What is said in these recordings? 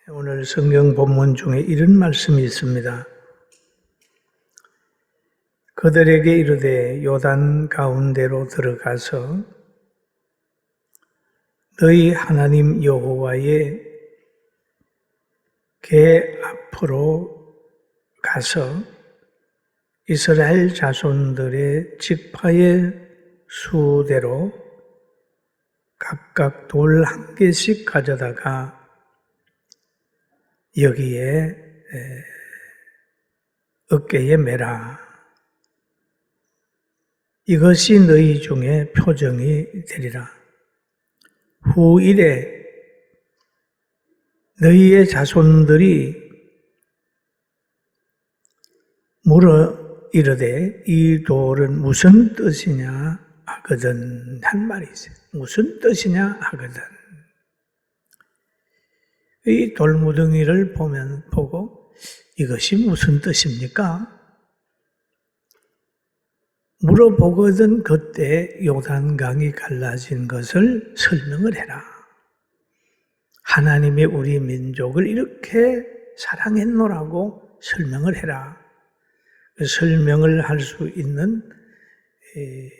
오늘 성경 본문 중에 이런 말씀이 있습니다. 그들에게 이르되 요단 가운데로 들어가서 너희 하나님 여호와의 궤 앞으로 가서 이스라엘 자손들의 지파의 수대로 각각 돌 한 개씩 가져다가 여기에 어깨에 매라. 이것이 너희 중에 표정이 되리라. 후일에 너희의 자손들이 물어 이르되 이 돌은 무슨 뜻이냐 하거든 한 말이 있어요. 무슨 뜻이냐 하거든. 이 돌무덩이를 보고 이것이 무슨 뜻입니까? 물어보거든 그때 요단강이 갈라진 것을 설명을 해라. 하나님이 우리 민족을 이렇게 사랑했노라고 설명을 해라. 그 설명을 할 수 있는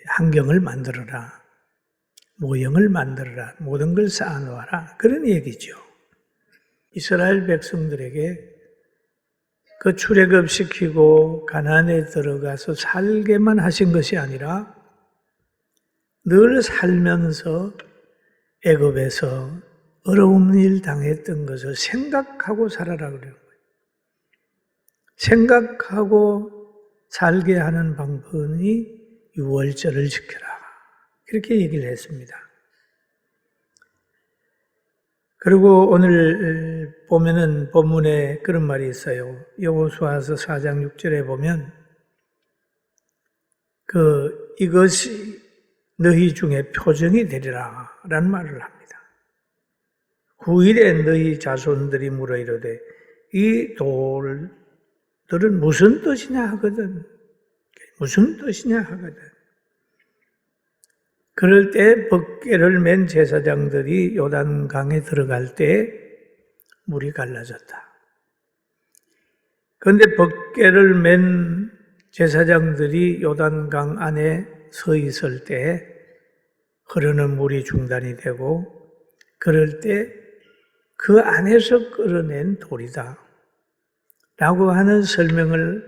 환경을 만들어라. 모형을 만들어라. 모든 걸 쌓아놓아라. 그런 얘기죠. 이스라엘 백성들에게 그 출애굽시키고 가나안에 들어가서 살게만 하신 것이 아니라 늘 살면서 애굽에서 어려운 일 당했던 것을 생각하고 살아라 그래요. 생각하고 살게 하는 방법이 유월절을 지켜라. 그렇게 얘기를 했습니다. 그리고 오늘 보면은 본문에 그런 말이 있어요. 여호수아서 4장 6절에 보면 이것이 너희 중에 표정이 되리라 라는 말을 합니다. 후일에 너희 자손들이 물어 이르되 이 돌들은 무슨 뜻이냐 하거든. 무슨 뜻이냐 하거든. 그럴 때 벗개를 맨 제사장들이 요단강에 들어갈 때 물이 갈라졌다. 그런데 벗개를 맨 제사장들이 요단강 안에 서 있을 때 흐르는 물이 중단이 되고 그럴 때 그 안에서 끌어낸 돌이다 라고 하는 설명을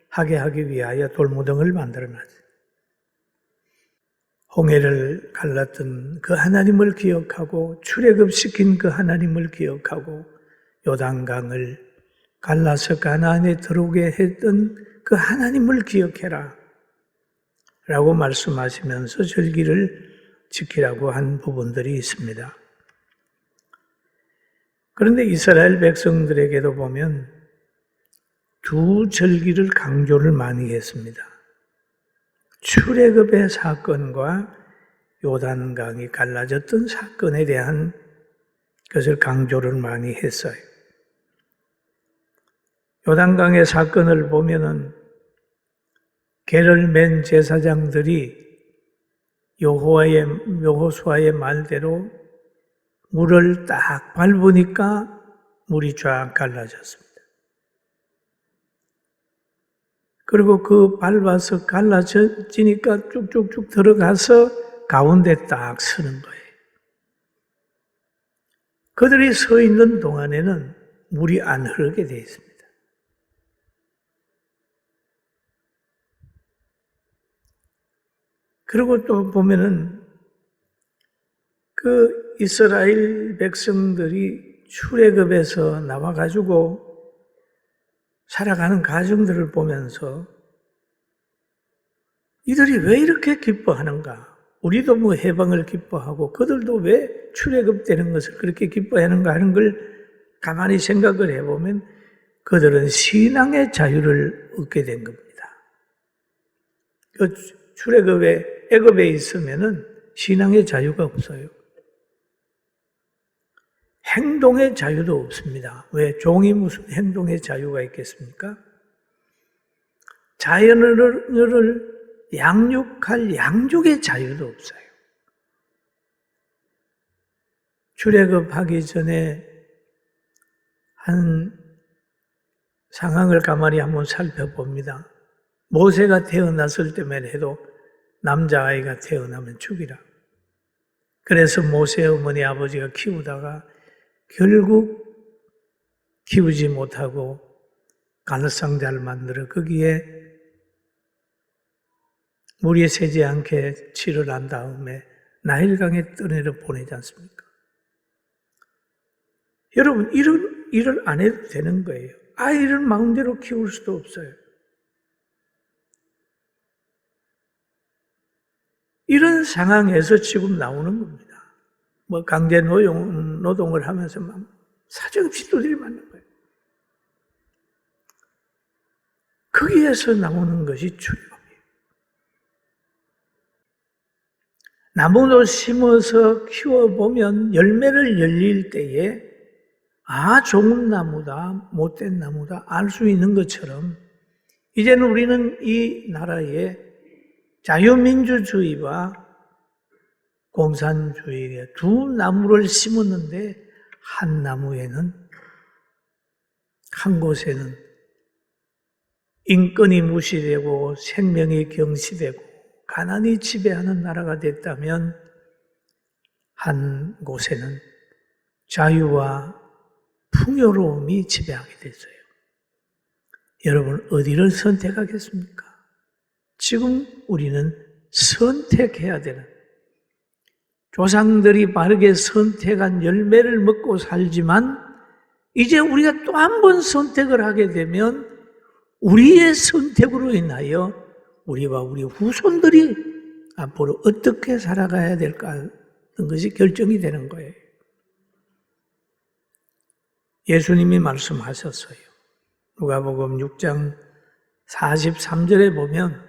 하기 위하여 돌무덩을 만들어놨어요. 홍해를 갈랐던 그 하나님을 기억하고 출애굽시킨 그 하나님을 기억하고 요단강을 갈라서 가나안에 들어오게 했던 그 하나님을 기억해라 라고 말씀하시면서 절기를 지키라고 한 부분들이 있습니다. 그런데 이스라엘 백성들에게도 보면 두 절기를 강조를 많이 했습니다. 출애굽의 사건과 요단강이 갈라졌던 사건에 대한 것을 강조를 많이 했어요. 요단강의 사건을 보면은 개를 맨 제사장들이 여호수아의 말대로 물을 딱 밟으니까 물이 쫙 갈라졌습니다. 그리고 그 밟아서 갈라지니까 쭉쭉쭉 들어가서 가운데 딱 서는 거예요. 그들이 서 있는 동안에는 물이 안 흐르게 되어 있습니다. 그리고 또 보면은 그 이스라엘 백성들이 출애굽에서 나와가지고 살아가는 가정들을 보면서 이들이 왜 이렇게 기뻐하는가? 우리도 뭐 해방을 기뻐하고 그들도 왜 출애굽되는 것을 그렇게 기뻐하는가 하는 걸 가만히 생각을 해보면 그들은 신앙의 자유를 얻게 된 겁니다. 그 애굽에 있으면은 신앙의 자유가 없어요. 행동의 자유도 없습니다. 왜? 종이 무슨 행동의 자유가 있겠습니까? 자연을 양육할 양육의 자유도 없어요. 출애굽하기 전에 한 상황을 가만히 한번 살펴봅니다. 모세가 태어났을 때만 해도 남자아이가 태어나면 죽이라. 그래서 모세 어머니 아버지가 키우다가 결국 키우지 못하고 가느상자를 만들어 거기에 물이 새지 않게 칠을 한 다음에 나일강에 떠내려 보내지 않습니까? 여러분, 이런 일을 안 해도 되는 거예요. 아이를 마음대로 키울 수도 없어요. 이런 상황에서 지금 나오는 겁니다. 뭐 강제 노동을 하면서 막 사정없이 두드리 맞는 거예요. 거기에서 나오는 것이 출애굽이에요. 나무도 심어서 키워보면 열매를 열릴 때에 좋은 나무다, 못된 나무다 알 수 있는 것처럼 이제는 우리는 이 나라에 자유민주주의와 공산주의의 두 나무를 심었는데 한 나무에는, 한 곳에는 인권이 무시되고 생명이 경시되고 가난이 지배하는 나라가 됐다면 한 곳에는 자유와 풍요로움이 지배하게 됐어요. 여러분, 어디를 선택하겠습니까? 지금 우리는 선택해야 되는, 조상들이 바르게 선택한 열매를 먹고 살지만 이제 우리가 또 한 번 선택을 하게 되면 우리의 선택으로 인하여 우리와 우리 후손들이 앞으로 어떻게 살아가야 될까 하는 것이 결정이 되는 거예요. 예수님이 말씀하셨어요. 누가복음 6장 43절에 보면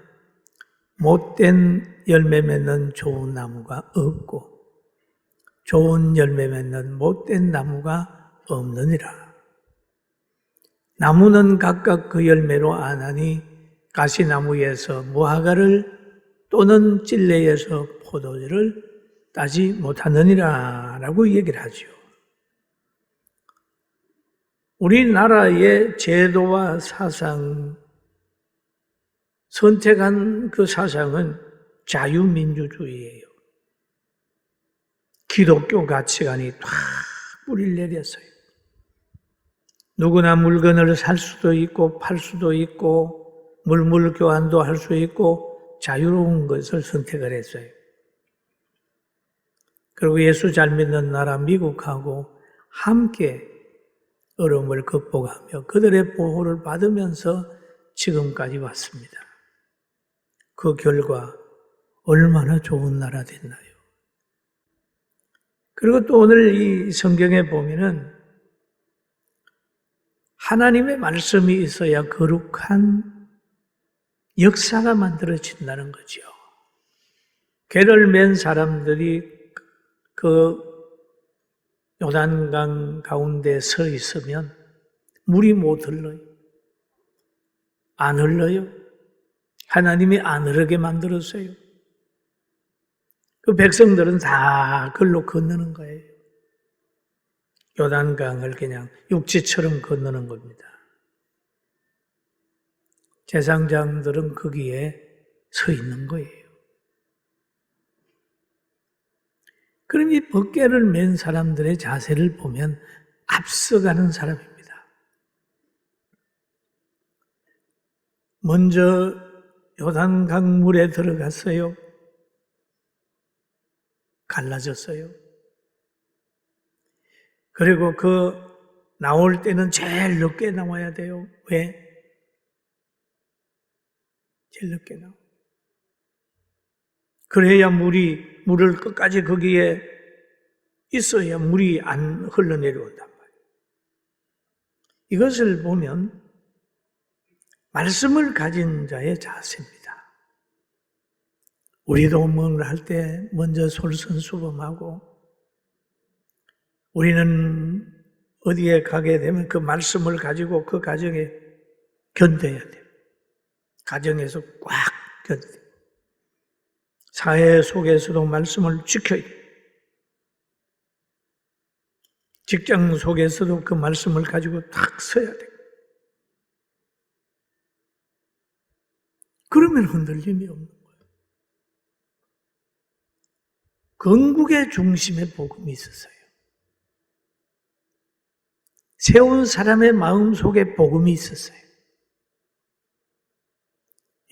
못된 열매 맺는 좋은 나무가 없고 좋은 열매 맺는 못된 나무가 없느니라. 나무는 각각 그 열매로 아나니 가시나무에서 무화과를 또는 찔레에서 포도주를 따지 못하느니라 라고 얘기를 하죠. 우리나라의 제도와 사상, 선택한 그 사상은 자유민주주의예요. 기독교 가치관이 탁 뿌리를 내렸어요. 누구나 물건을 살 수도 있고 팔 수도 있고 물물 교환도 할 수 있고 자유로운 것을 선택을 했어요. 그리고 예수 잘 믿는 나라 미국하고 함께 어려움을 극복하며 그들의 보호를 받으면서 지금까지 왔습니다. 그 결과 얼마나 좋은 나라 됐나요? 그리고 또 오늘 이 성경에 보면은 하나님의 말씀이 있어야 거룩한 역사가 만들어진다는 거죠. 개를 맨 사람들이 그 요단강 가운데 서 있으면 물이 못 흘러요. 안 흘러요. 하나님이 안 흐르게 만들었어요. 그 백성들은 다 글로 건너는 거예요. 요단강을 그냥 육지처럼 건너는 겁니다. 제사장들은 거기에 서 있는 거예요. 그럼 이 벗개를 맨 사람들의 자세를 보면 앞서가는 사람입니다. 먼저 요단강 물에 들어갔어요. 갈라졌어요. 그리고 나올 때는 제일 늦게 나와야 돼요. 왜? 제일 늦게 나와. 그래야 물을 끝까지 거기에 있어야 물이 안 흘러내려온단 말이에요. 이것을 보면 말씀을 가진 자의 자세입니다. 우리도 뭔가를 할 때 먼저 솔선수범하고 우리는 어디에 가게 되면 그 말씀을 가지고 그 가정에 견뎌야 돼요. 가정에서 꽉 견뎌야 돼요. 사회 속에서도 말씀을 지켜야 돼요. 직장 속에서도 그 말씀을 가지고 탁 서야 돼. 그러면 흔들림이 없는 거예요. 건국의 중심에 복음이 있었어요. 세운 사람의 마음 속에 복음이 있었어요.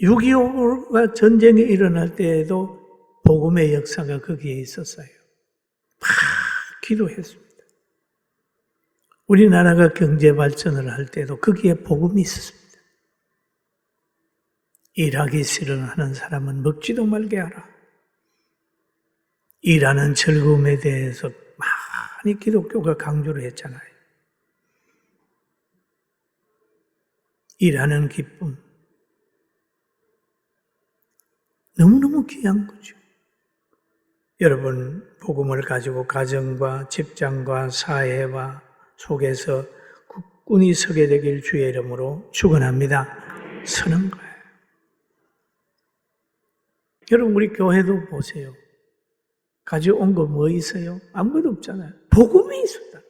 6.25가 전쟁이 일어날 때에도 복음의 역사가 거기에 있었어요. 막 기도했습니다. 우리나라가 경제 발전을 할 때도 거기에 복음이 있었습니다. 일하기 싫어하는 사람은 먹지도 말게 하라. 일하는 즐거움에 대해서 많이 기독교가 강조를 했잖아요. 일하는 기쁨. 너무너무 귀한 거죠. 여러분, 복음을 가지고 가정과 직장과 사회와 속에서 굳건히 서게 되길 주의 이름으로 축원합니다. 서는 거예요. 여러분, 우리 교회도 보세요. 가져온 거 뭐 있어요? 아무것도 없잖아요. 복음이 있었다.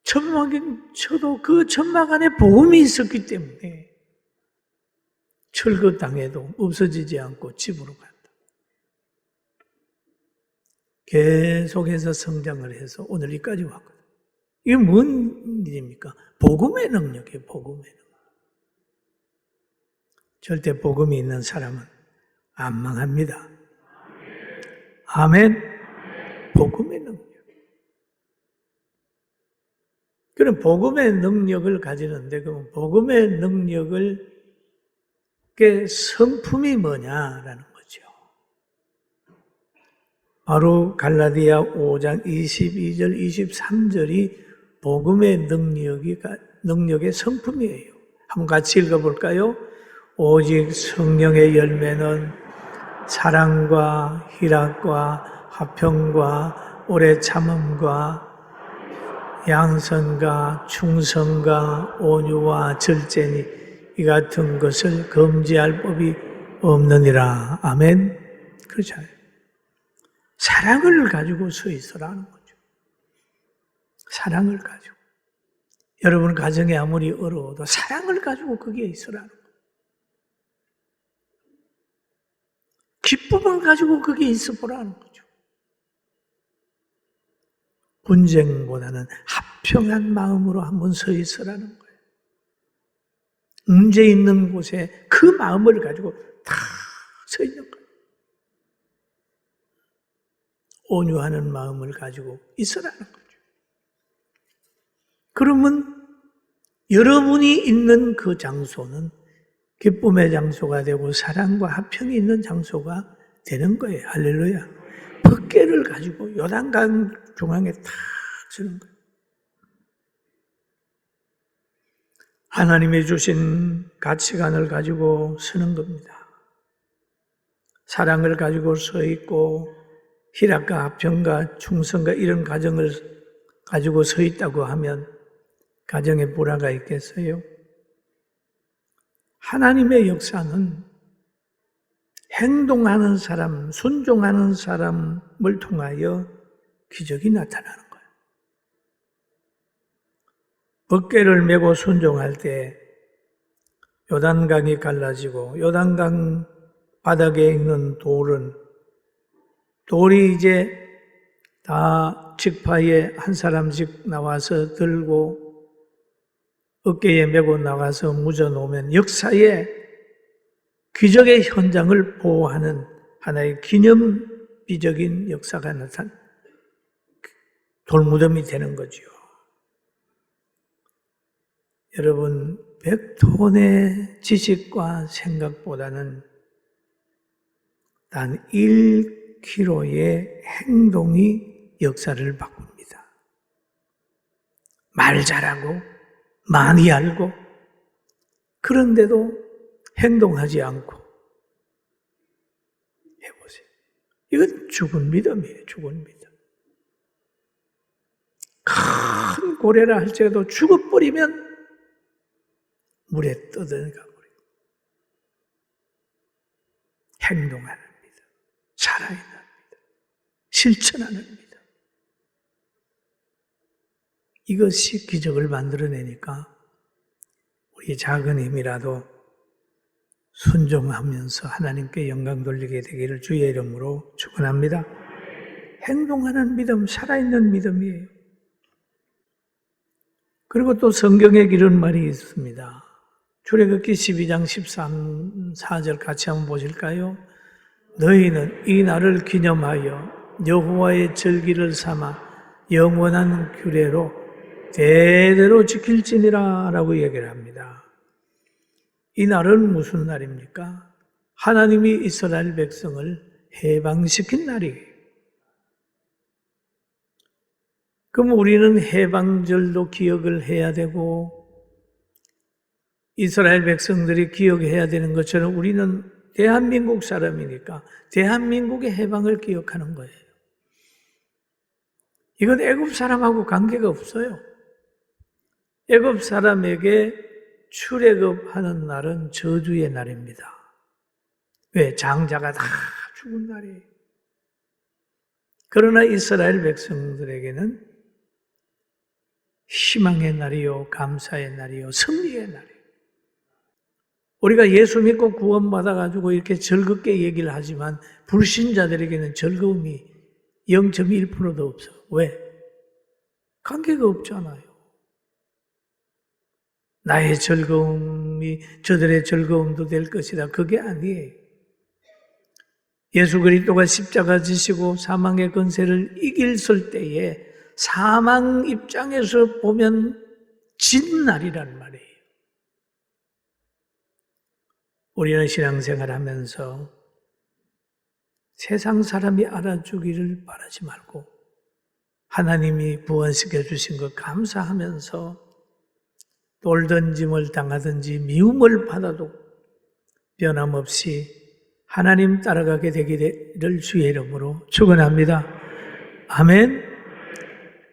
천막에 쳐도 그 천막 안에 복음이 있었기 때문에 철거당해도 없어지지 않고 집으로 간다. 계속해서 성장을 해서 오늘까지 왔거든요. 이게 뭔 일입니까? 복음의 능력이에요. 복음의 능력. 절대 복음이 있는 사람은 안 망합니다. 아멘. 복음의 능력. 그럼 복음의 능력을 가지는데 그럼 복음의 능력을 성품이 뭐냐라는 거죠. 바로 갈라디아 5장 22절 23절이 복음의 능력의 성품이에요. 한번 같이 읽어볼까요? 오직 성령의 열매는 사랑과 희락과 화평과 오래 참음과 양선과 충성과 온유와 절제니 이 같은 것을 금지할 법이 없느니라. 아멘. 그렇잖아요. 사랑을 가지고 서 있으라는 거죠. 사랑을 가지고. 여러분 가정이 아무리 어려워도 사랑을 가지고 거기에 있으라는 거예요. 기쁨을 가지고 거기에 있어 보라는 거죠. 분쟁보다는 합평한 마음으로 한번 서 있으라는 거예요. 문제 있는 곳에 그 마음을 가지고 다 서 있는 거예요. 온유하는 마음을 가지고 있으라는 거죠. 그러면 여러분이 있는 그 장소는 기쁨의 장소가 되고 사랑과 화평이 있는 장소가 되는 거예요. 할렐루야. 법궤를 가지고 요단강 중앙에 탁 서는 거예요. 하나님이 주신 가치관을 가지고 서는 겁니다. 사랑을 가지고 서 있고 희락과 화평과 충성과 이런 가정을 가지고 서 있다고 하면 가정에 불화가 있겠어요? 하나님의 역사는 행동하는 사람, 순종하는 사람을 통하여 기적이 나타나는 거예요. 법궤를 메고 순종할 때 요단강이 갈라지고 요단강 바닥에 있는 돌이 이제 다 직파에 한 사람씩 나와서 들고 어깨에 메고 나가서 묻어놓으면 역사의 기적의 현장을 보호하는 하나의 기념비적인 역사가 나타난 돌무덤이 되는 거죠. 여러분, 100톤의 지식과 생각보다는 단 1kg의 행동이 역사를 바꿉니다. 말 잘하고 많이 알고 그런데도 행동하지 않고 해보세요. 이건 죽은 믿음이에요. 죽은 믿음. 큰 고래라 할지라도 죽어버리면 물에 떠들어가 버려요. 행동하는 믿음, 살아있는 믿음, 실천하는 믿음. 이것이 기적을 만들어내니까 우리 작은 힘이라도 순종하면서 하나님께 영광 돌리게 되기를 주의 이름으로 축원합니다. 행동하는 믿음, 살아있는 믿음이에요. 그리고 또 성경에 이런 말이 있습니다. 출애굽기 12장 13, 4절 같이 한번 보실까요? 너희는 이 날을 기념하여 여호와의 절기를 삼아 영원한 규례로 대대로 지킬지니라 라고 얘기를 합니다. 이 날은 무슨 날입니까? 하나님이 이스라엘 백성을 해방시킨 날이에요. 그럼 우리는 해방절도 기억을 해야 되고 이스라엘 백성들이 기억해야 되는 것처럼 우리는 대한민국 사람이니까 대한민국의 해방을 기억하는 거예요. 이건 애굽 사람하고 관계가 없어요. 애굽 사람에게 출애굽하는 날은 저주의 날입니다. 왜? 장자가 다 죽은 날이에요. 그러나 이스라엘 백성들에게는 희망의 날이요, 감사의 날이요, 승리의 날이에요. 우리가 예수 믿고 구원받아가지고 이렇게 즐겁게 얘기를 하지만 불신자들에게는 즐거움이 0.1%도 없어. 왜? 관계가 없잖아요. 나의 즐거움이 저들의 즐거움도 될 것이다. 그게 아니에요. 예수 그리스도가 십자가 지시고 사망의 권세를 이겼을 때에 사망 입장에서 보면 진 날이란 말이에요. 우리는 신앙생활 하면서 세상 사람이 알아주기를 바라지 말고 하나님이 구원시켜 주신 것 감사하면서 돌던짐을 당하든지 미움을 받아도 변함없이 하나님 따라가게 되기를 주의 이름으로 축원합니다. 아멘.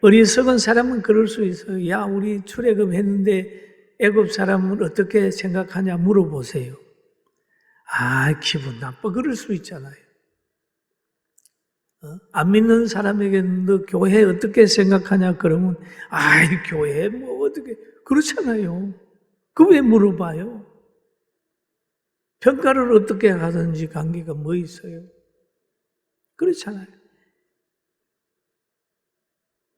어리석은 사람은 그럴 수 있어요. 야, 우리 출애굽했는데 애굽 사람은 어떻게 생각하냐 물어보세요. 아, 기분 나빠. 그럴 수 있잖아요. 안 믿는 사람에게는 너 교회 어떻게 생각하냐 그러면 아이 교회 뭐 어떻게 그렇잖아요. 그 왜 물어봐요? 평가를 어떻게 하든지 관계가 뭐 있어요? 그렇잖아요.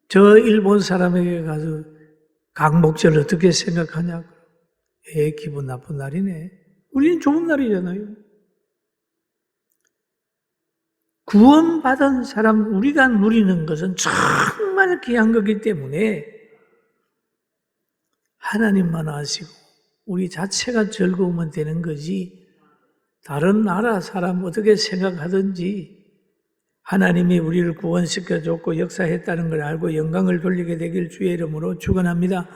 저 일본 사람에게 가서 강목절 어떻게 생각하냐? 기분 나쁜 날이네. 우리는 좋은 날이잖아요. 구원받은 사람, 우리가 누리는 것은 정말 귀한 거기 때문에 하나님만 아시고 우리 자체가 즐거우면 되는 거지 다른 나라 사람 어떻게 생각하든지 하나님이 우리를 구원시켜줬고 역사했다는 걸 알고 영광을 돌리게 되길 주의 이름으로 축원합니다.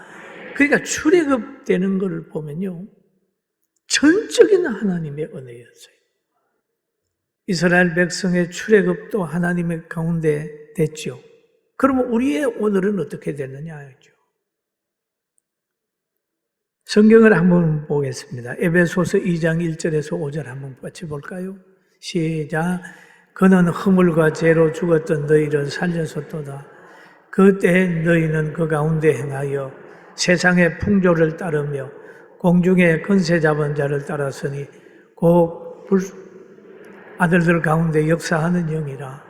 그러니까 출애굽되는 것을 보면요. 전적인 하나님의 은혜였어요. 이스라엘 백성의 출애굽도 하나님의 가운데 됐죠. 그러면 우리의 오늘은 어떻게 됐느냐 하죠. 성경을 한번 보겠습니다. 에베소서 2장 1절에서 5절 한번 같이 볼까요? 시작. 그는 허물과 죄로 죽었던 너희를 살렸었도다. 그때 너희는 그 가운데 행하여 세상의 풍조를 따르며 공중의 권세 잡은 자를 따랐으니 곧 아들들 가운데 역사하는 영이라.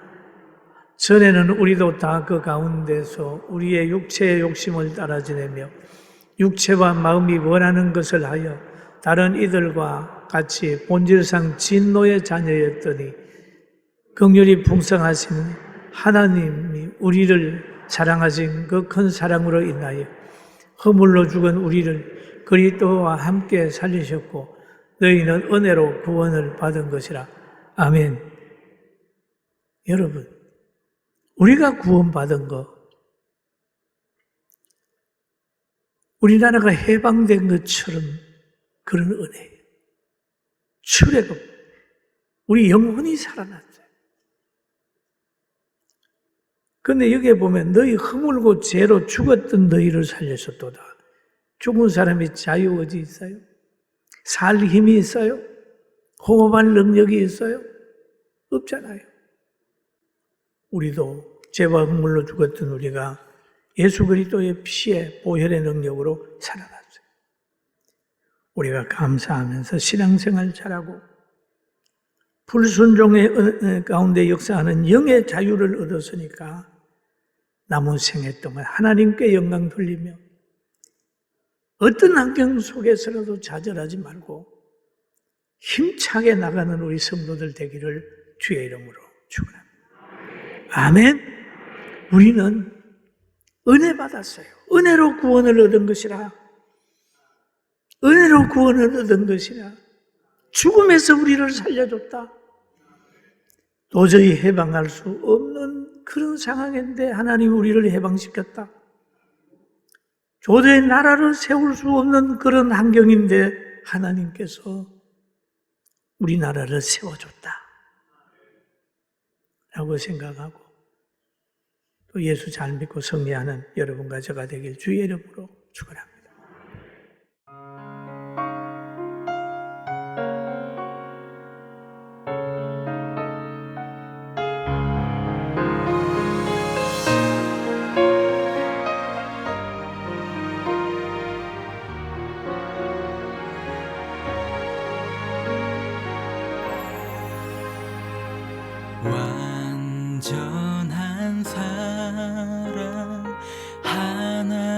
전에는 우리도 다 그 가운데서 우리의 육체의 욕심을 따라 지내며 육체와 마음이 원하는 것을 하여 다른 이들과 같이 본질상 진노의 자녀였더니 긍휼이 풍성하신 하나님이 우리를 사랑하신 그 큰 사랑으로 인하여 허물로 죽은 우리를 그리스도와 함께 살리셨고 너희는 은혜로 구원을 받은 것이라. 아멘. 여러분, 우리가 구원받은 거, 우리나라가 해방된 것처럼 그런 은혜예요. 출애굽, 우리 영혼이 살아났어요. 그런데 여기에 보면 너희 허물고 죄로 죽었던 너희를 살렸었도다. 죽은 사람이 자유 어디 있어요? 살 힘이 있어요? 호흡할 능력이 있어요? 없잖아요. 우리도 죄와 허물로 죽었던 우리가 예수 그리스도의 피의 보혈의 능력으로 살아났어요. 우리가 감사하면서 신앙생활 잘하고 불순종의 가운데 역사하는 영의 자유를 얻었으니까 남은 생애 동안 하나님께 영광 돌리며 어떤 환경 속에서라도 좌절하지 말고 힘차게 나가는 우리 성도들 되기를 주의 이름으로 축원합니다. 아멘. 우리는 은혜 받았어요. 은혜로 구원을 얻은 것이라. 은혜로 구원을 얻은 것이라. 죽음에서 우리를 살려줬다. 도저히 해방할 수 없는 그런 상황인데 하나님 우리를 해방시켰다. 도저히 나라를 세울 수 없는 그런 환경인데 하나님께서 우리나라를 세워줬다 라고 생각하고 또 예수 잘 믿고 승리하는 여러분과 저가 되길 주의 이름으로 축원합니다. 완전한 사랑 하나